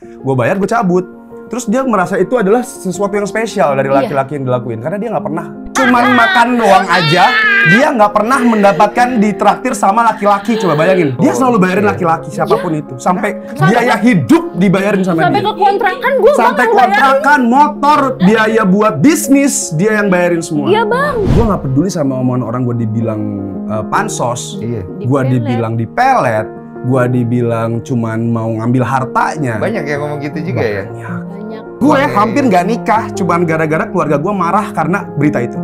Gue bayar, gue cabut. Terus dia merasa itu adalah sesuatu yang spesial dari laki-laki yang dilakuin. Karena dia nggak pernah. Cuman makan doang aja, dia nggak pernah mendapatkan ditraktir sama laki-laki. Coba bayangin. Dia selalu bayarin laki-laki, siapapun itu. Sampai biaya hidup dibayarin sama dia. Sampai ke kontrakan gue Sampai kontrakan, motor, biaya buat bisnis, dia yang bayarin semua. Iya bang. Gue nggak peduli sama omongan orang gue dibilang pansos. Gue dibilang dipelet. Gue dibilang cuman mau ngambil hartanya. Banyak yang ngomong gitu juga ya? Banyak. Gue hampir nggak nikah, cuman gara-gara keluarga gue marah karena berita itu.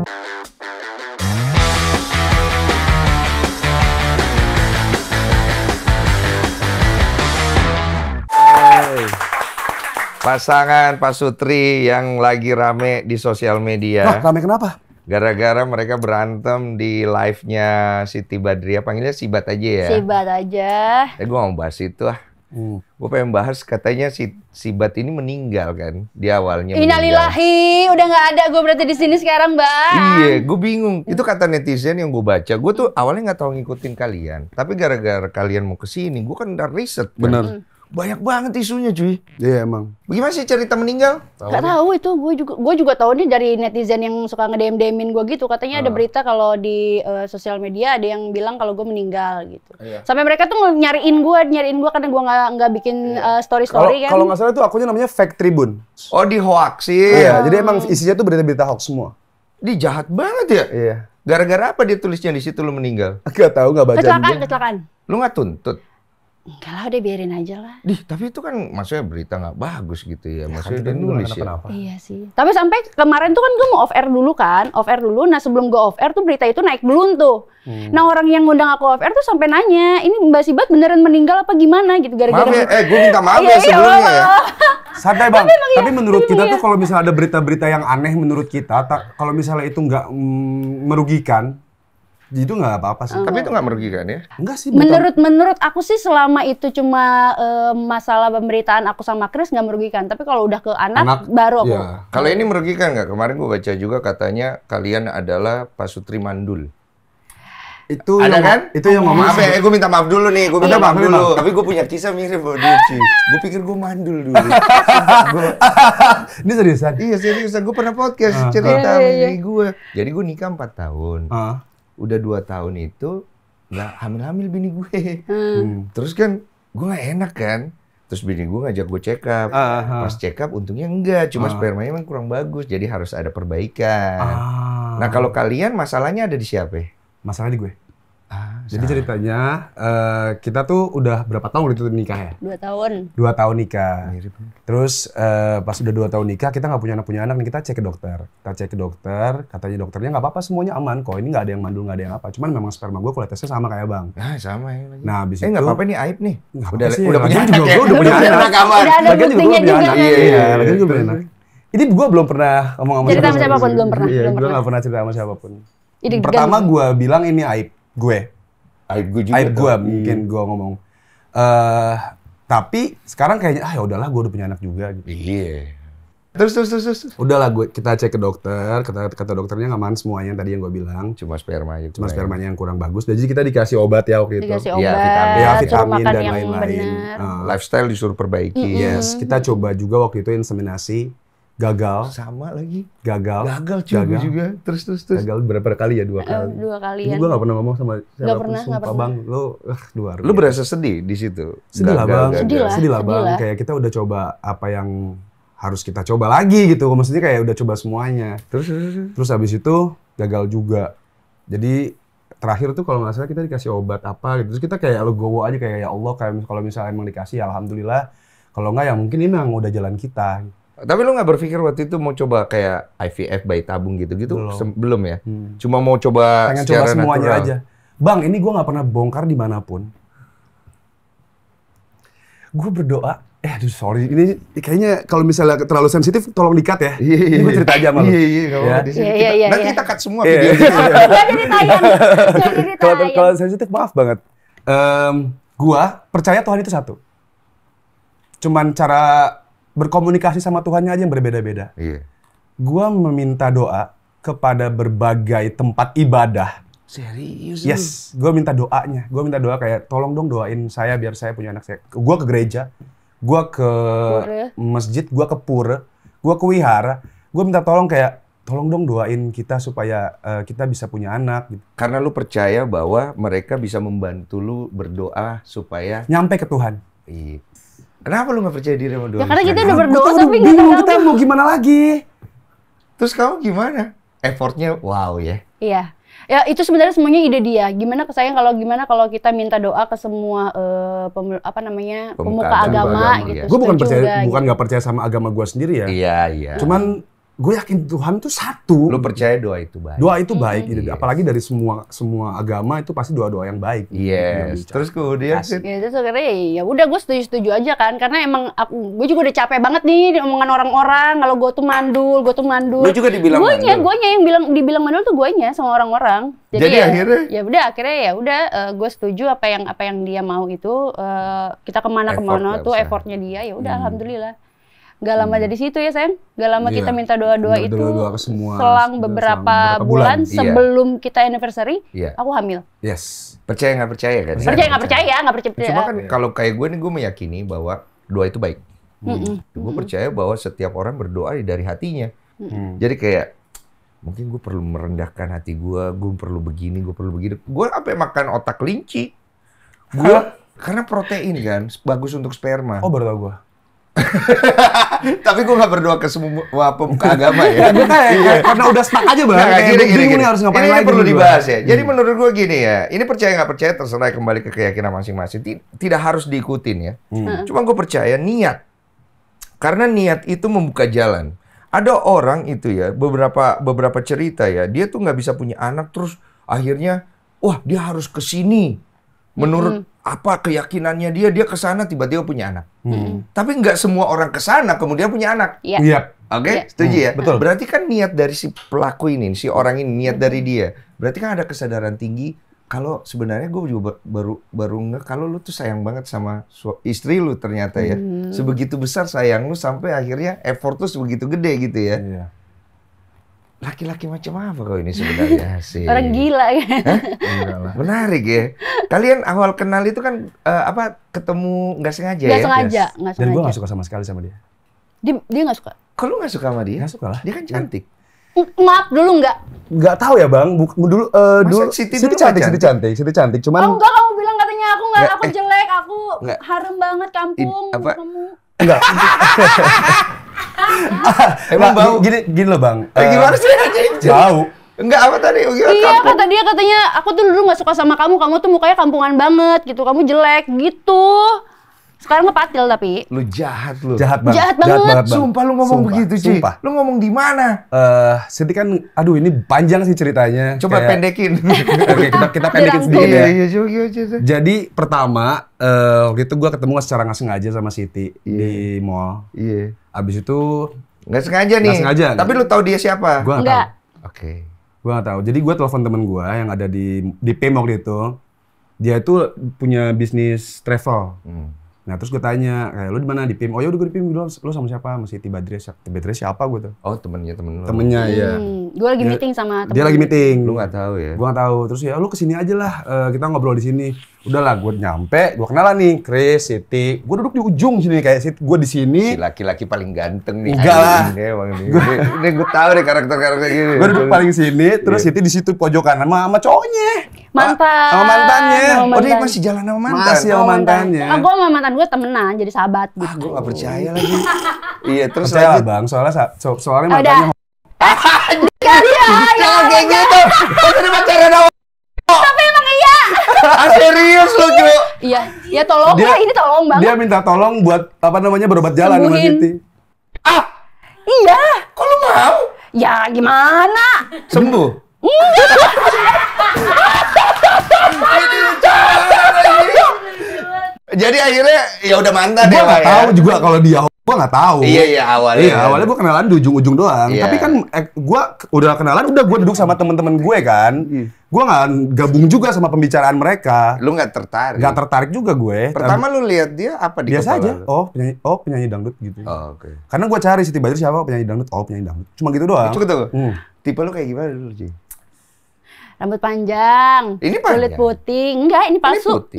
Pasangan Pak Sutri yang lagi rame di sosial media. Wah, rame kenapa? Gara-gara mereka berantem di live-nya Siti Badriah, panggilnya Sibat aja ya. Sibat aja. Gue gak mau bahas itu ah. Gue pengen bahas katanya Sibat ini meninggal kan di awalnya. Innalillahi, udah nggak ada gue berarti di sini sekarang, Bang. Iya, gue bingung. Itu kata netizen yang gue baca. Gue tuh awalnya nggak tahu ngikutin kalian, tapi gara-gara kalian mau kesini, gue kan udah riset. Bener. Banyak banget isunya cuy. Iya emang. Bagaimana sih cerita meninggal? Gak tahu itu, gue juga tahu nih dari netizen yang suka nge-DM-DMin gue gitu. Katanya ada berita kalau di sosial media ada yang bilang kalau gue meninggal gitu. Sampai mereka tuh nyariin gue karena gue nggak bikin story-story kan. Kalau nggak salah itu akunnya namanya Fake Tribun. Oh, di hoaxin. Iya, jadi emang isinya tuh berita-berita hoax semua. Dia jahat banget ya? Iya. Gara-gara apa dia tulisnya di situ lu meninggal? Gak tahu, nggak baca juga. Kecelakaan. Lu nggak tuntut? Enggak lah, udah biarin aja lah. Tapi itu kan maksudnya berita nggak bagus gitu ya. Maksudnya dia nulis ya. Iya sih. Tapi sampai kemarin tuh kan gue mau off air dulu kan. Off air dulu. Nah sebelum gue off air tuh berita itu naik dulu tuh. Nah orang yang ngundang aku off air tuh sampai nanya, ini Mbak Sibat beneran meninggal apa gimana gitu gara-gara. Maaf ya, gue minta maaf ya sebelumnya ya. Santai bang. Tapi menurut kita tuh kalau misalnya ada berita-berita yang aneh menurut kita, kalau misalnya itu nggak merugikan, itu nggak apa-apa sih. Tapi itu nggak merugikan ya? Enggak sih. Menurut aku sih selama itu cuma masalah pemberitaan aku sama Chris nggak merugikan. Tapi kalau udah ke anak baru aku. Ya. Kalau ini merugikan nggak? Kemarin gue baca juga katanya kalian adalah Pak Sutri Mandul. Itu ada kan? Itu yang ngomong. Maaf ya, gue minta maaf dulu nih. Gue minta maaf dulu. Tapi gue punya kisah mirip loh dia cuy. Gue pikir gue mandul dulu. Ini seriusan? Iya seriusan. Gue pernah podcast cerita dari gue. Jadi gue nikah 4 tahun. Udah 2 tahun itu nggak hamil-hamil bini gue. Terus kan gue nggak enak kan. Terus bini gue ngajak gue check up. Pas check up untungnya enggak. Cuma spermanya emang kurang bagus. Jadi harus ada perbaikan. Nah kalau kalian masalahnya ada di siapa? Masalah di gue. Jadi ceritanya kita tuh udah berapa tahun itu nikah ya? 2 tahun. 2 tahun nikah. Terus pas udah 2 tahun nikah kita nggak punya anak nih, kita cek ke dokter. Kita cek ke dokter, katanya dokternya nggak apa-apa semuanya aman kok. Ini nggak ada yang mandul, nggak ada yang apa. Cuman memang sperma gue kualitasnya sama kayak bang. Sama ya. Nah abis itu. Nggak apa-apa nih aib nih. Udah punya anak juga. Gue udah punya anak. Udah ada buktinya juga. Iya, lagi juga punya anak. Ini gue belum pernah ngomong sama cerita sama siapapun, belum pernah. Iya, gue nggak pernah cerita sama siapapun. Jadi, pertama gue bilang ini aib gue. Aib gue juga. Aib gue mungkin gue ngomong. Tapi sekarang kayaknya ya udahlah gue udah punya anak juga gitu. Iya. Terus. Udahlah kita cek ke dokter, kata dokternya aman semuanya tadi yang gue bilang. Cuma sperma aja. Cuma spermanya yang kurang bagus. Jadi kita dikasih obat ya waktu itu. Dikasih obat, ya, vitamin makan dan yang lain-lain. Lifestyle disuruh perbaiki. Yes, kita coba juga waktu itu inseminasi. Gagal. Sama lagi. Gagal juga. Terus. Gagal berapa kali ya? 2 kali. 2 kali. Ini gue gak pernah ngomong sama siapapun. Nggak pernah. Bang, lu berasa sedih di situ? Sedih lah bang. Sedih lah. Bang. Kayak kita udah coba apa yang harus kita coba lagi gitu. Maksudnya kayak udah coba semuanya. Terus habis itu gagal juga. Jadi terakhir tuh kalau nggak salah kita dikasih obat apa gitu. Terus kita kayak legowo aja kayak ya Allah, kayak kalau misalnya emang dikasih ya alhamdulillah. Kalau nggak ya mungkin ini memang udah jalan kita. Tapi lu nggak berpikir waktu itu mau coba kayak IVF bayi tabung gitu-gitu? Belum ya? Cuma mau coba pengen secara coba semuanya natural aja. Bang, ini gue nggak pernah bongkar dimanapun. Gue berdoa, aduh sorry, ini kayaknya kalau misalnya terlalu sensitif, tolong di-cut ya. Ini gue cerita aja sama lu. Iya. Nanti kita cut semua video ini. Kalau sensitif maaf banget. Gue percaya Tuhan itu satu. Cuman cara berkomunikasi sama Tuhannya aja yang berbeda-beda. Gua meminta doa kepada berbagai tempat ibadah. Serius? Yes, gua minta doanya. Gua minta doa kayak tolong dong doain saya biar saya punya anak saya. Gua ke gereja, gue ke masjid, gue ke pura, gue ke wihara, gue minta tolong kayak, tolong dong doain kita supaya kita bisa punya anak. Gitu. Karena lu percaya bahwa mereka bisa membantu lu berdoa supaya nyampe ke Tuhan. Iya. Kenapa lu nggak percaya diri sama doa? Ya karena kita udah berdoa tapi nggak bingung tahu. kita mau gimana lagi. Terus kamu gimana? Effortnya wow ya. Iya. Ya itu sebenarnya semuanya ide dia. Gimana kalau kita minta doa ke semua pemuka agama gitu. Gue bukan nggak percaya sama agama gue sendiri ya. Iya. Cuman gue yakin Tuhan tuh satu. Lu percaya doa itu baik. Doa itu baik, gitu. Apalagi dari semua agama itu pasti doa-doa yang baik. Yes. Terus kemudian ya terus akhirnya ya udah gue setuju aja kan, karena emang gue juga udah capek banget nih omongan orang-orang kalau gue tuh mandul. Lu juga dibilang mandul. Guanya yang dibilang mandul tuh guanya sama orang-orang. Jadi akhirnya gue setuju apa yang dia mau itu kita kemana tuh effortnya dia ya udah alhamdulillah. Gak lama dari situ ya sayang, gak lama kita minta doa-doa itu selang beberapa bulan sebelum kita anniversary, aku hamil. Yes. Percaya nggak percaya kan? Nggak percaya. Cuma kan kalau kayak gue nih, gue meyakini bahwa doa itu baik. Gue percaya bahwa setiap orang berdoa dari hatinya. Jadi kayak mungkin gue perlu merendahkan hati gue perlu begini, gue perlu begitu. Gue sampai makan otak kelinci. Karena protein kan, bagus untuk sperma. Oh baru tau gue. Tapi gue gak berdoa ke semua pemuka agama ya. Gue kayak karena udah stuck aja Bang. Gini harus ngapain lagi. Ini perlu dibahas ya. Jadi menurut gue gini ya, ini percaya nggak percaya terserah, kembali ke keyakinan masing-masing. Tidak harus diikutin ya. Cuma gue percaya niat. Karena niat itu membuka jalan. Ada orang itu ya, beberapa cerita ya, dia tuh nggak bisa punya anak terus akhirnya, wah dia harus ke sini. Menurut apa keyakinannya dia ke sana tiba-tiba punya anak. Tapi nggak semua orang ke sana kemudian punya anak. Iya. Oke, setuju ya? Betul. Berarti kan niat dari si pelaku ini, si orang ini, niat dari dia. Berarti kan ada kesadaran tinggi kalau sebenarnya gue juga baru nge kalau lu tuh sayang banget sama istri lu ternyata ya. Sebegitu besar sayang lu sampai akhirnya effort tuh sebegitu gede gitu ya. Iya. Laki-laki macam apa kau ini sebenarnya sih? Orang gila ya. Menarik ya. Kalian awal kenal itu kan ketemu nggak sengaja ya? Nggak sengaja. Dan gue nggak suka sama sekali sama dia. Dia nggak suka. Kok lu nggak suka sama dia? Nggak suka lah. Dia kan cantik. Maaf dulu nggak. Nggak tahu ya Bang. Dulu Siti cantik. Cuman. Oh enggak, kamu bilang katanya aku jelek, aku harum banget kampung. Kamu. Enggak. Emang bau? Gini loh Bang. Gimana sih? Bau. Enggak apa tadi? Iya, kata dia katanya aku tuh dulu nggak suka sama kamu tuh mukanya kampungan banget gitu, kamu jelek gitu. Sekarang ngepatil tapi. Lu jahat lu. Jahat banget. Jahat banget. Sumpah lu ngomong begitu, Ci. Lu ngomong di mana? Siti kan, aduh ini panjang sih ceritanya. Coba pendekin. Oke, kita pendekin sedikit ya. Iya. Jadi pertama, waktu itu gue ketemu secara nggak sengaja sama Siti di mall. Iya. Abis itu nggak sengaja nih. Nggak sengaja. Tapi lu tahu dia siapa? Gue nggak tahu. Oke. Gue nggak tahu. Jadi gue telepon temen gue yang ada di PEM waktu itu. Dia itu punya bisnis travel. Nah terus gue tanya, kayak lu di mana di PIM? Oh ya udah gue di PIM, lu sama siapa? Sama Siti Badriah. Siapa gue tuh? Oh temen lu. Temennya ya. Gue lagi meeting sama temen. Dia lagi meeting. Lu nggak tahu ya? Gue nggak tahu. Terus ya lu kesini aja lah, kita ngobrol di sini. Udahlah, gue nyampe, gue kenalan nih, Chris, Siti. Gue duduk di ujung sini kayak Siti. Gue di sini. Si laki-laki paling ganteng nih. Enggak lah. Ini gue tahu deh karakter-karakter gini. Gue duduk paling sini, terus Siti di situ pojokan sama cowoknya. Mantan. Sama mantannya. Oh dia masih jalan sama mantan? Masih sama mantannya. Gue sama mantan gue temenan, jadi sahabat gitu. Gue gak percaya lagi. Iya terus percaya lah Bang, soalnya mantannya. Jangan kayak gitu. Udah pacaran sama. Tapi emang iya. Serius lu Cu? Iya, ya tolong ya, ini tolong banget. Dia minta tolong buat berobat jalan sama Siti. Iya. Kok lu mau? Ya gimana? Sembuh? Jadi akhirnya ya udah mantan ya. Gue nggak tahu juga kalau dia, gue nggak tahu. Iya awalnya. Iya awalnya gue kenalan di ujung-ujung doang. Iya. Tapi kan gue udah kenalan, udah gue duduk sama temen-temen gue kan. Gue nggak gabung juga sama pembicaraan mereka. Lu nggak tertarik? Nggak tertarik juga gue. Pertama lu lihat dia apa di biasa aja. lu? Penyanyi dangdut gitu. Oh, oke. Karena gue cari Siti Badriah siapa penyanyi dangdut. Oh penyanyi dangdut. Cuma gitu doang. Tunggu. Tipe lu kayak gimana dulu Ci? Rambut panjang. Ini panjang? Kulit putih. Enggak, ini palsu.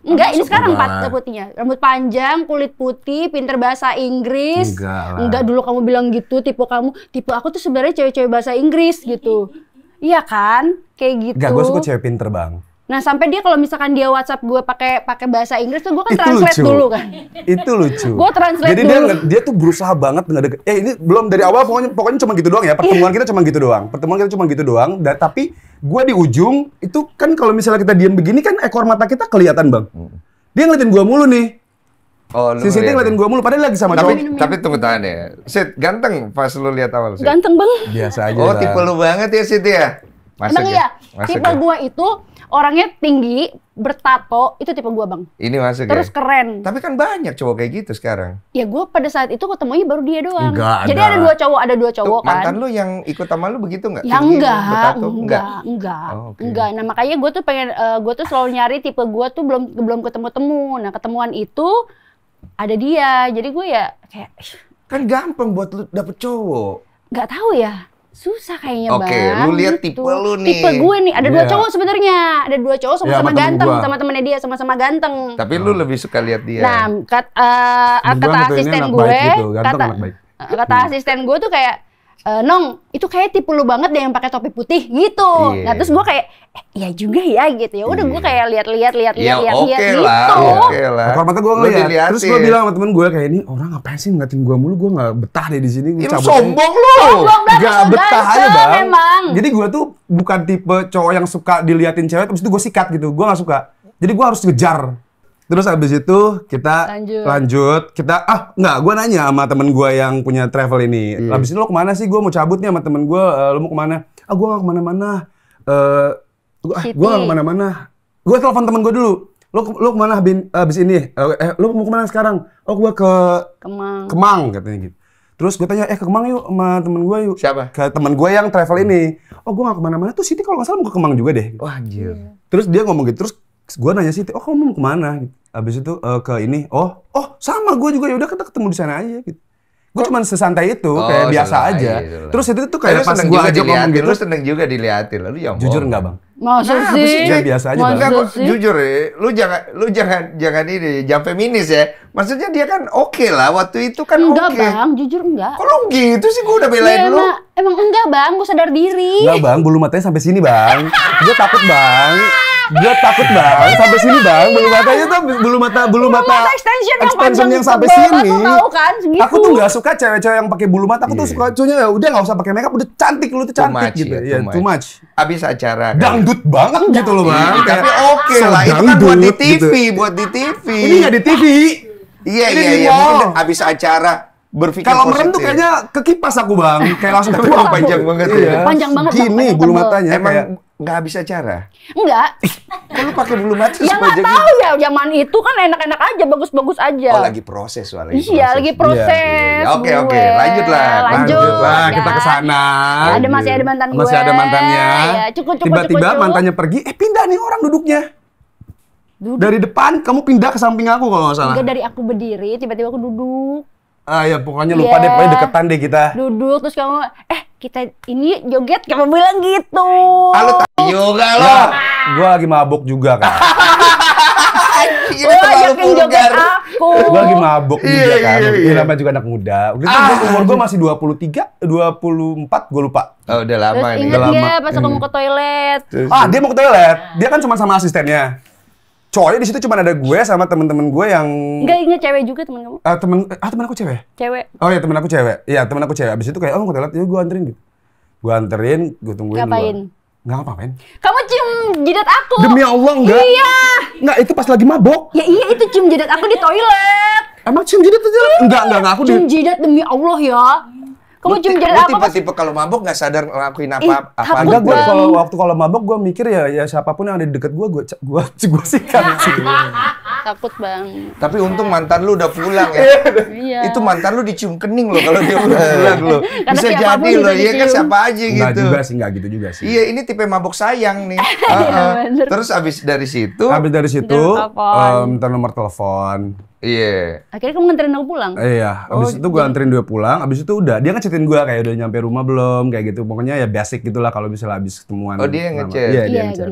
Enggak, ini sekarang putihnya. Rambut panjang, kulit putih, pinter bahasa Inggris. Enggak, dulu kamu bilang gitu, tipe aku tuh sebenarnya cewek-cewek bahasa Inggris gitu. Iya kan? Kayak gitu. Enggak, gue suka cewek pinter, Bang. Nah, sampai dia kalau misalkan dia WhatsApp gue pakai bahasa Inggris tuh gue kan translate dulu kan. Itu lucu. Gue translate jadi dulu. Jadi dia tuh berusaha banget ngedeket. Ini belum dari awal pokoknya cuma gitu doang ya. Pertemuan kita cuma gitu doang. Tapi gue di ujung itu kan kalau misalnya kita diam begini kan ekor mata kita kelihatan, Bang. Dia ngeliatin gue mulu nih. Oh, si Siti ngeliatin gue mulu padahal lagi sama cowok. Tapi tunggu tahan ya. Sit, ganteng pas lu lihat awal Sit. Ganteng, Bang. Biasa aja. Oh, tipe lu banget ya Siti ya. Emang iya. Tipe gue itu orangnya tinggi, bertato, itu tipe gua, Bang. Ini masuk terus ya? Keren. Tapi kan banyak cowok kayak gitu sekarang. Ya gua pada saat itu ketemunya baru dia doang. Enggak, jadi ada dua cowok tuh, kan. Mantan lu yang ikut sama lu begitu nggak? Ya tinggi, enggak. Oh, okay. Enggak. Nah makanya gua tuh pengen, gua tuh selalu nyari tipe gua tuh belum ketemu. Nah ketemuan itu ada dia. Jadi gua ya kayak... Kan gampang buat lu dapet cowok. Nggak tahu ya. Susah kayaknya, Bang. Oke, lu lihat tipe lu nih. Tipe gue nih, ada dua cowok sebenarnya. Ada dua cowok sama-sama ganteng, sama temennya dia sama-sama ganteng. Tapi lu lebih suka lihat dia. Nah, kata asisten gue, kata asisten gue tuh kayak, Nong, itu kayak tipe lu banget deh yang pakai topi putih gitu. Nah, terus gue kayak, iya juga ya gitu. Ya udah gue kayak lihat gitu. Oke lah. Ekor mata gue ngeliat. Terus gue bilang sama temen gue kayak ini orang ngapain sih ngeliatin gue mulu, gue nggak betah deh di sini. Sombong lu. Gak betah aja, Bang. Emang. Jadi gue tuh bukan tipe cowok yang suka diliatin cewek terus itu gue sikat gitu. Gue nggak suka. Jadi gue harus ngejar. Terus abis itu kita lanjut. Enggak, gue nanya sama temen gue yang punya travel ini. Abis ini lo kemana sih? Gue mau cabut nih sama temen gue. Lo mau kemana? Gue gak kemana-mana. Gue gak kemana-mana. Gue telepon temen gue dulu. Lo kemana abis ini? Lo mau kemana sekarang? Oh, gue ke Kemang katanya gitu. Terus gue tanya, ke Kemang yuk sama temen gue yuk. Siapa? Ke temen gue yang travel ini. Oh, gue gak kemana-mana. Tuh Siti kalau gak salah mau ke Kemang juga deh. Wah, anjir. Terus dia ngomong gitu. Terus gue nanya Siti, kamu mau kemana? Abis itu ke ini, sama gue juga, yaudah kita ketemu di sana aja gitu. Gue cuma sesantai itu, kayak biasa aja. Terus itu tuh kayak pas gue ajak ngomong gitu. Lu seneng juga diliatin, lalu ya jujur enggak, Bang? Masa sih? Ya biasa aja, Bang. Jujur ya, lu jangan ini, jangan feminis ya. Maksudnya dia kan oke lah, waktu itu kan oke. Enggak, Bang, jujur enggak. Kok lu gitu sih, gue udah belain lu. Emang enggak, Bang, gue sadar diri. Enggak, Bang, bulu matanya sampai sini, Bang. Gue takut, Bang. Sampai sini, Bang. Bulu mata extension yang sampai sini. Aku tahu kan segitu. Aku tuh enggak suka cewek-cewek yang pakai bulu mata. Aku tuh suka cowoknya ya udah enggak usah pakai makeup, udah cantik, lu tuh cantik gitu. Ya, too much. Abis acara dangdut banget gitu loh, Bang. Tapi oke lah, itu kan buat di TV, buat di TV. Ini nggak di TV. Iya. Mungkin abis acara berpikir kalau merem tuh kayaknya kekipas aku, Bang. Kayak langsung panjang banget ya. Panjang banget. Gini bulu matanya. Emang nggak habis acara? Enggak. Kok lu pakai bulu mata ya nggak tahu ya, zaman itu kan enak-enak aja, bagus-bagus aja. Oh, lagi proses soalnya. Iya, lagi proses. Oke, lanjutlah. Kita ke sana. Ya, masih ada mantan gue. Masih ada mantannya. Ya, cukup. Tiba-tiba mantannya pergi, pindah nih orang duduknya. Dari depan, kamu pindah ke samping aku kalau nggak salah. Enggak, dari aku berdiri, tiba-tiba aku duduk. Ya pokoknya lupa deh, pokoknya deketan deh kita. Duduk, terus kamu, kita ini joget, kamu bilang gitu. Lu yoga lo. Gua lagi mabuk juga kan. Ini joget aku. Gua lagi mabuk juga kan. Ini namanya juga anak muda. Umur gua masih 23, 24, gua lupa. Oh, udah lama nih. Ingat nggak pas aku mau ke toilet? Dia mau ke toilet. Dia kan cuma sama asistennya. Cowoknya di situ cuma ada gue sama temen-temen gue yang enggak, inget cewek juga temen kamu? Temen aku cewek. Cewek. Oh iya, temen aku cewek. Iya, temen aku cewek. Abis itu kayak mau ke toilet, ya gue anterin gitu. Gue anterin, gue tungguin. Ngapain? Enggak ngapain. Kamu cium jidat aku. Demi Allah enggak. Iya. Enggak, itu pas lagi mabok. Ya iya, itu cium jidat aku di toilet. Emang cium jidat aja? Enggak aku cium jidat demi Allah ya. Kamu cium jidat aku tipe-tipe kalau mabok nggak sadar ngelakuin apa. Enggak, gue kalau mabok gue mikir ya siapapun yang ada di deket gue sikat sih. Takut banget. Tapi untung mantan lu udah pulang ya. Iya. Itu mantan lu dicium kening loh kalau dia udah pulang loh. Bisa jadi loh, iya kan siapa aja gitu. Enggak gitu juga sih. Iya, ini tipe mabok sayang nih. Terus abis dari situ minta nomor telepon. Iya. Akhirnya kamu nganterin aku pulang? Iya, abis itu gue anterin dia pulang, abis itu udah, dia ngechatin gue kayak udah nyampe rumah belum, kayak gitu. Pokoknya ya basic gitulah kalau misalnya abis ketemuan. Oh dia yang ngechat? Iya, dia ngechat.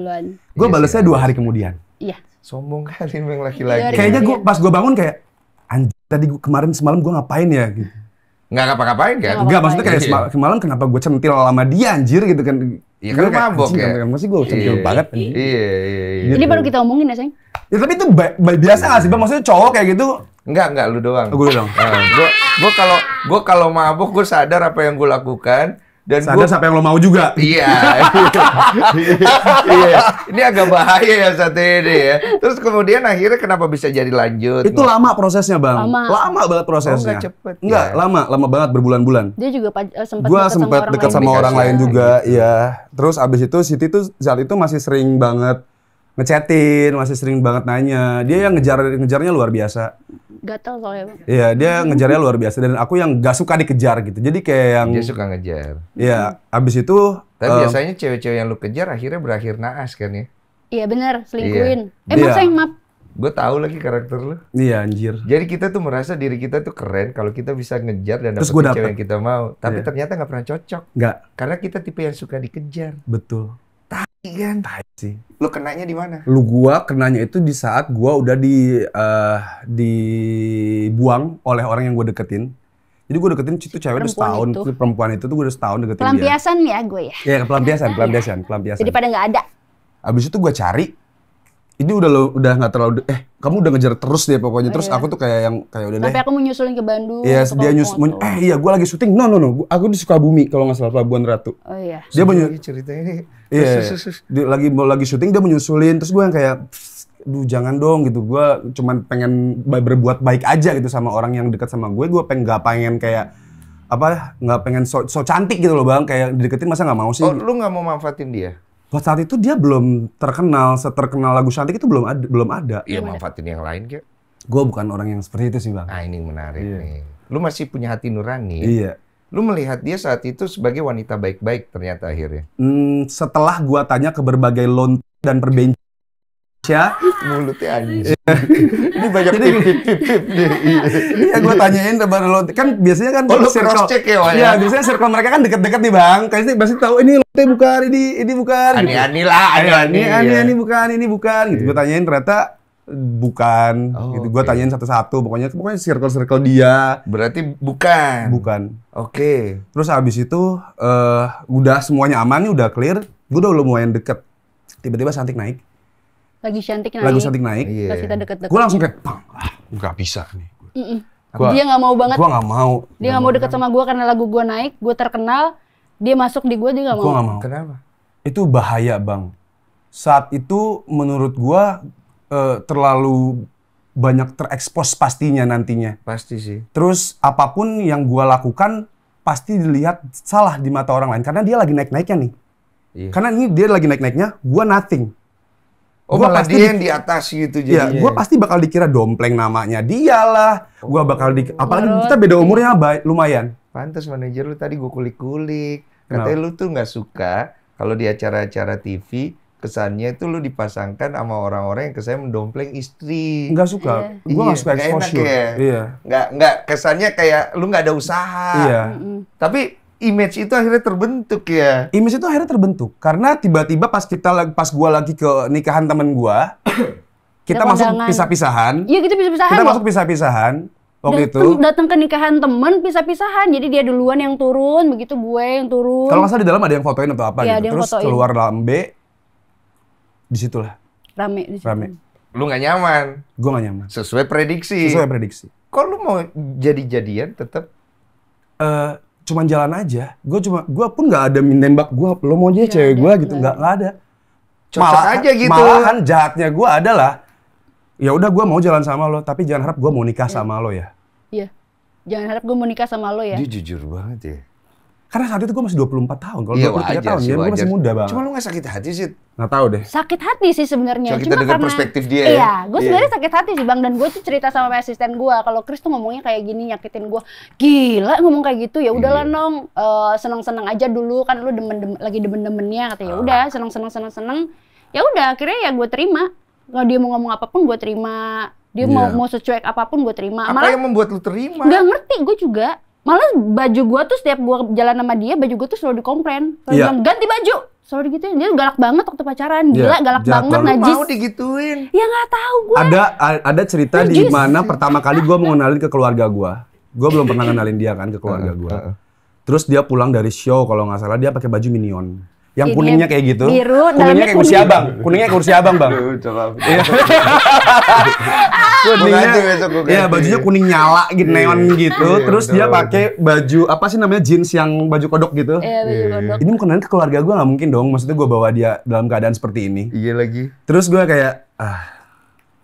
Gue balesnya 2 hari kemudian. Iya. Sombong kali memang laki-laki. Kayaknya gue pas gue bangun kayak, anjir tadi kemarin semalam gue ngapain ya gitu. Nggak ngapa-ngapain kan? Enggak, maksudnya kayak semalam kenapa gue centil sama dia anjir gitu kan. Iya kan mabok ya? Masih gue centil banget. Iya. Ini baru kita omongin ya, sayang? Ya tapi itu biasa nggak sih Bang? Maksudnya cowok kayak gitu? Enggak, lu doang. Gue doang. Gue kalau mabok gue sadar apa yang gue lakukan dan sadar siapa yang lo mau juga. Iya. Iya. Ini agak bahaya ya satu ini ya. Terus kemudian akhirnya kenapa bisa jadi lanjut? Itu lama prosesnya, Bang. Lama banget prosesnya. Enggak cepet. Enggak, lama banget berbulan-bulan. Dia juga sempat dekat sama orang lain juga, iya. Terus abis itu Siti tuh saat itu masih sering banget ngechatin, masih sering banget nanya. Dia yang ngejarnya luar biasa. Gatel soalnya, Bang. Iya, dia ngejarnya luar biasa dan aku yang gak suka dikejar gitu. Jadi kayak yang dia suka ngejar. Iya, abis itu tapi biasanya cewek-cewek yang lu kejar akhirnya berakhir naas kan ya? Iya benar, selingkuhin. Iya. Maaf. Gue tahu lagi karakter lu. Iya, anjir. Jadi kita tuh merasa diri kita tuh keren kalau kita bisa ngejar dan dapetin cewek yang kita mau. Tapi ternyata nggak pernah cocok. Nggak. Karena kita tipe yang suka dikejar. Betul. Tai kan? Tai sih. Lu kenanya di mana? Gua kenanya itu di saat gua udah dibuang oleh orang yang gue deketin. Jadi gue deketin itu cewek udah setahun, perempuan itu tuh gue udah setahun deketin pelampiasan dia. Ya gue ya? Iya, pelampiasan. Jadi pada nggak ada. Abis itu gue cari, ini udah nggak terlalu, kamu udah ngejar terus deh pokoknya. Terus aku tuh kayak udah deh. Tapi aku mau nyusulin ke Bandung. Iya, dia iya gue lagi syuting. No. Aku di Sukabumi kalau nggak salah, Pelabuhan Ratu. Oh iya. Dia cerita ini. Iya, dia lagi syuting, dia menyusulin. Terus gue yang kayak, duh jangan dong gitu. Gue cuman pengen berbuat baik aja gitu sama orang yang dekat sama gue. Gue nggak pengen kayak nggak pengen so cantik gitu loh Bang. Kayak dideketin masa nggak mau sih? Oh, lu nggak mau manfaatin dia? Pas saat itu dia belum terkenal, seterkenal lagu cantik itu belum ada. Iya, manfaatin yang lain kayak. Gue bukan orang yang seperti itu sih Bang. Ah, ini menarik nih. Lu masih punya hati nurani. Iya. Lu melihat dia saat itu sebagai wanita baik-baik ternyata akhirnya. Setelah gua tanya ke berbagai lonte dan perbenci. Mulutnya anjing. Ini banyak tip-tip nih. Iya, gua tanyain ke lonte. Kan biasanya kan circle check ya, Wak. Iya, biasanya circle mereka kan deket-deket nih, Bang. Kayaknya pasti tahu ini lonte bukan, ini bukan. Ani-ani lah, ini bukan. Gitu. Gua tanyain ternyata bukan. Gitu. Gua tanyain satu-satu. Pokoknya circle dia. Berarti bukan. Oke. Terus abis itu udah semuanya aman nih, udah clear. Gua udah lumayan deket. Tiba-tiba Cantik naik. Lagu Cantik naik. Iya. Pas kita deket-deket. Gue langsung kayak, nggak bisa nih. Dia nggak mau banget. Gue nggak mau. Dia nggak mau deket sama gue karena lagu gue naik, gue terkenal, dia masuk di gue, dia nggak mau. Gue nggak mau. Kenapa? Itu bahaya Bang. Saat itu menurut gue terlalu banyak terekspos pastinya nantinya. Pasti sih. Terus apapun yang gue lakukan pasti dilihat salah di mata orang lain karena dia lagi naik-naiknya nih. Iya. Karena ini dia lagi naik-naiknya, gue nothing. Oh, malah dia yang di atas gitu jadinya. Iya, gue pasti bakal dikira dompleng namanya dia lah. Gue bakal apalagi kita beda umurnya lumayan. Pantes manajer lu tadi gue kulik-kulik. Katanya lu tuh nggak suka kalau di acara-acara TV kesannya itu lu dipasangkan sama orang-orang yang kesannya mendompleng istri. Nggak suka. Gue nggak suka exposure. Ya? Iya. Nggak kesannya kayak lu nggak ada usaha. Iya. Tapi image itu akhirnya terbentuk ya. Image itu akhirnya terbentuk karena tiba-tiba pas gua lagi ke nikahan temen gua, kita masuk pisah-pisahan. Iya, kita pisah-pisahan. Kita masuk pisah-pisahan waktu itu. Datang ke nikahan temen pisah-pisahan. Jadi dia duluan yang turun, begitu gue yang turun. Kalau nggak salah di dalam ada yang fotoin atau apa ya, gitu. Terus keluar dalam B, disitulah. Rame di situ. Lu nggak nyaman. Gua nggak nyaman. Sesuai prediksi. Kok lu mau jadi-jadian tetap? Cuman jalan aja. Gue pun nggak ada nembak gue. Lo mau aja cewek gue gitu, nggak ada. Cocok aja gitu. Malahan jahatnya gue adalah, ya udah gue mau jalan sama lo, tapi jangan harap gue mau nikah sama lo ya. Iya. Jangan harap gue mau nikah sama lo ya. Dia jujur banget ya. Karena saat itu gue masih 24 tahun. Kalau 23 tahun, sih, ya gue masih muda banget. Cuma lu nggak sakit hati sih? Nggak tahu deh. Sakit hati sih sebenarnya. Cuma kita dengar perspektif dia ya. Iya, gue sebenarnya sakit hati sih Bang. Dan gue tuh cerita sama asisten gue, kalau Chris tuh ngomongnya kayak gini, nyakitin gue. Gila ngomong kayak gitu, ya udahlah Nong, seneng-seneng aja dulu kan lu lagi demen-demennya katanya. Ya udah, seneng. Ya udah, akhirnya ya gue terima. Kalau dia mau ngomong apapun gue terima. Dia mau secuek apapun gue terima. Apa yang membuat lu terima? Nggak ngerti, gue juga. Malah baju gue tuh setiap gue jalan sama dia, baju gue tuh selalu dikomplain. Selalu bilang, ganti baju. Selalu digituin. Dia galak banget waktu pacaran. Gila, galak banget, najis. Mau digituin? Ya nggak tahu gue. Ada cerita di mana pertama kali gue mau kenalin ke keluarga gue. Gue belum pernah kenalin dia kan ke keluarga gue. Terus dia pulang dari show, kalau nggak salah dia pakai baju Minion. Yang kuningnya kayak gitu. Biru, kuningnya kayak kursi abang. Kuningnya kayak kursi abang, Bang. Kuningnya, iya bajunya kuning nyala gitu, neon gitu. Terus dia pakai baju apa sih namanya, jeans yang baju kodok gitu. Iya, baju kodok. Ini mau kenalin ke keluarga gue nggak mungkin dong. Maksudnya gue bawa dia dalam keadaan seperti ini. Iya lagi. Terus gue kayak,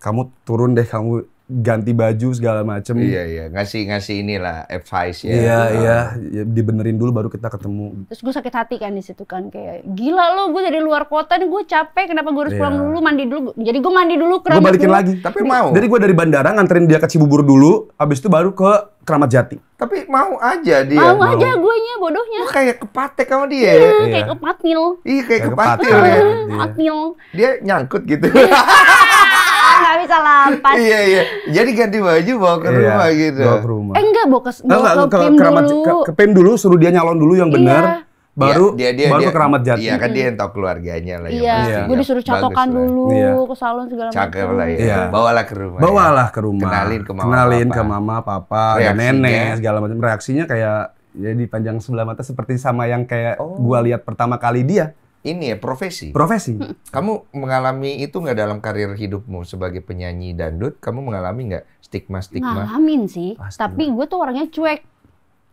kamu turun deh, kamu ganti baju segala macem. Iya, ngasih inilah advice ya. Iya, dibenerin dulu baru kita ketemu. Terus gue sakit hati kan di situ kan, kayak gila lo, gue dari luar kota nih, gue capek, kenapa gue harus pulang dulu, mandi dulu. Jadi gue mandi dulu, Gue balikin lagi. Tapi mau. Jadi gue dari bandara nganterin dia ke Cibubur dulu, abis itu baru ke Keramat Jati. Tapi mau aja dia. Mau aja guenya, bodohnya. Lu kayak kepatek sama dia. Kayak kepatnil. Iya, kayak kepatek ya. Patnil. Dia nyangkut gitu. Nggak bisa lampas. Iya. Jadi ganti baju bawa ke rumah gitu. Bawa ke rumah. Enggak, bawa ke PIM dulu. Ke PIM dulu, suruh dia nyalon dulu yang benar. Baru dia ke Keramat Jati. Iya kan dia yang tahu keluarganya lah. Iya, gue disuruh catokan dulu ke salon segala macam. Cakep lah ya. Bawalah ke rumah. Bawalah ke rumah. Kenalin ke mama, papa, dan nenek segala macam. Reaksinya kayak ya dipandang sebelah mata seperti sama yang kayak gua lihat pertama kali dia. Ini ya profesi. Kamu mengalami itu nggak dalam karir hidupmu sebagai penyanyi dangdut? Kamu mengalami nggak stigma? Ngalamin sih. Pasti. Tapi gue tuh orangnya cuek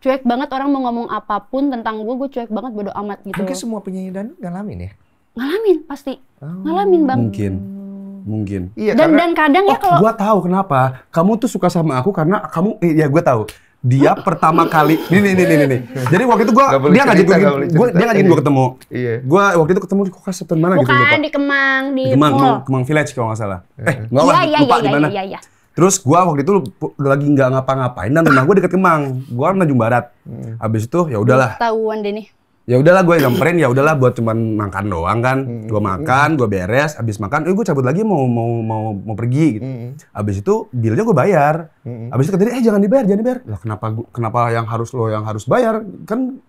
banget, orang mau ngomong apapun tentang gue cuek banget, bodo amat gitu. Mungkin semua penyanyi dangdut ngalamin ya? Ngalamin pasti. Ngalamin Bang. Mungkin. Iya, dan kadang ya kalau gua tahu kenapa kamu tuh suka sama aku karena kamu ya gue tahu. Dia pertama kali nih. Jadi waktu itu dia ngajakin gue ketemu. Iya. Gua waktu itu ketemu di Kokaseten mana gitu lupa. Bukan di Kemang, di Kemang Village kalau nggak salah. Lupa di mana. Iya. Terus gua waktu itu lagi nggak ngapa-ngapain dan rumah gua deket Kemang. Gua kan Tanjung Barat. Habis itu ya udahlah. Tahuan deh nih. Ya udahlah gue nyamperin, ya udahlah buat cuman makan doang kan. Gue makan, gue beres, habis makan, gue cabut lagi mau pergi gitu. Habis itu bilnya gue bayar. Habis itu kata dia, jangan dibayar. Lah kenapa yang harus bayar? Kan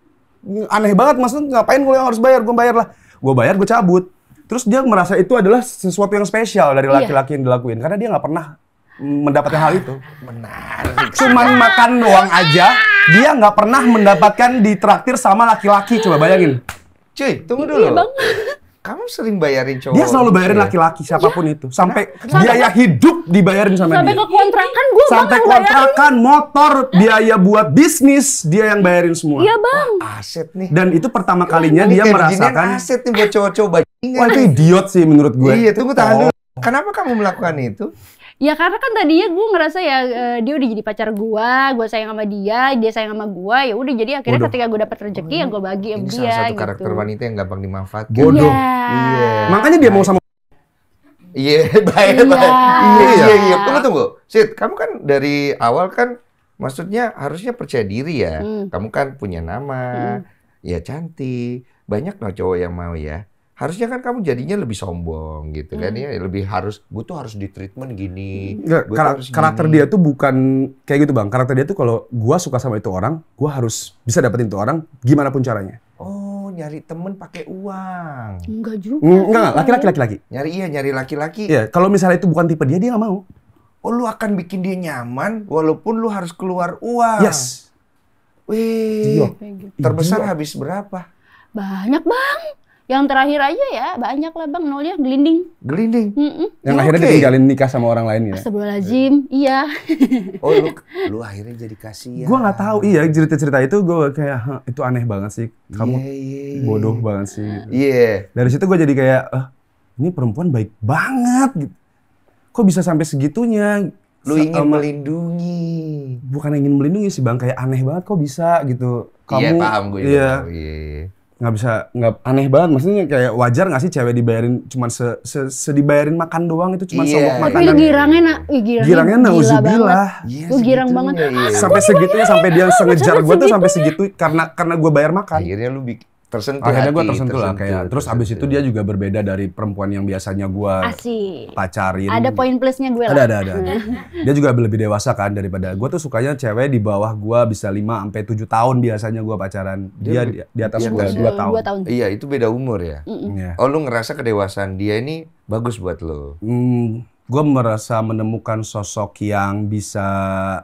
aneh banget, maksudnya ngapain gue yang harus bayar? Gue bayar lah. Gue bayar, gue cabut. Terus dia merasa itu adalah sesuatu yang spesial dari laki-laki yang dilakuin karena dia nggak pernah mendapatkan hal itu. Menarik. Cuman makan doang aja, dia nggak pernah mendapatkan ditraktir sama laki-laki. Coba bayangin. Cuy, tunggu dulu. Kamu sering bayarin cowok? Dia selalu bayarin laki-laki siapapun itu. Sampai biaya hidup dibayarin sama dia. Sampai ke kontrakan gue sampai kontrakan, motor, biaya buat bisnis, dia yang bayarin semua. Iya Bang. Aset nih. Dan itu pertama kalinya dia merasakan. Aset nih buat cowok-cowok bajingan. Wah itu idiot sih menurut gue. Iya, tunggu tahan dulu. Kenapa kamu melakukan itu? Ya karena kan tadinya gue ngerasa ya dia udah jadi pacar gue sayang sama dia sayang sama gue, ya udah jadi akhirnya ketika gue dapat rezeki ya gue bagi sama dia. Ini salah satu gitu. karakter wanita yang gampang dimanfaatkan. Bodoh. Iya. Makanya dia mau sama. Iya, baik. Iya. Tunggu. Sid, kamu kan dari awal kan maksudnya harusnya percaya diri ya. Kamu kan punya nama, ya cantik, banyak loh cowok yang mau ya. Harusnya kan kamu jadinya lebih sombong gitu kan ya, lebih gue tuh harus di treatment gini. Karakter dia tuh bukan kayak gitu Bang. Karakter dia tuh kalau gua suka sama itu orang, gua harus bisa dapetin itu orang gimana pun caranya. Oh, nyari temen pakai uang. Enggak juga. Enggak, laki-laki. Nyari laki-laki. Iya, kalau misalnya itu bukan tipe dia nggak mau. Oh, lu akan bikin dia nyaman walaupun lu harus keluar uang. Yes. Wih, terbesar habis berapa? Banyak Bang. Yang terakhir aja ya, banyak lah Bang, nolnya gelinding. Yang akhirnya ditinggalin nikah sama orang lain ya? Astagfirullahaladzim, iya. Oh, lu akhirnya jadi kasihan. Gue nggak tahu, iya cerita-cerita itu gue kayak, itu aneh banget sih. Kamu bodoh banget sih. Gitu. Dari situ gue jadi kayak, ini perempuan baik banget gitu. Kok bisa sampai segitunya? Lu ingin melindungi. Bukan ingin melindungi sih Bang, kayak aneh banget kok bisa gitu. kamu iya paham gue juga. Iya. Iya. Nggak aneh banget, maksudnya kayak wajar nggak sih cewek dibayarin cuman dibayarin makan doang itu cuma sogok makan. Tapi itu girangnya nauzubillah. Gue girang banget. Sampai segitunya, sampai dia sengejar gue tuh sampai segitu karena gue bayar makan. Akhirnya lu tersentuh. Akhirnya gue tersentuh lah kayak. Terus abis itu dia juga berbeda dari perempuan yang biasanya gue pacarin. Ada poin plusnya gue lah. Ada. Dia juga lebih dewasa kan daripada gue tuh sukanya cewek di bawah gue bisa 5-7 tahun biasanya gue pacaran. Dia di atas gue 2 tahun. Iya itu beda umur ya. Oh lu ngerasa kedewasaan dia ini bagus buat lo? Gue merasa menemukan sosok yang bisa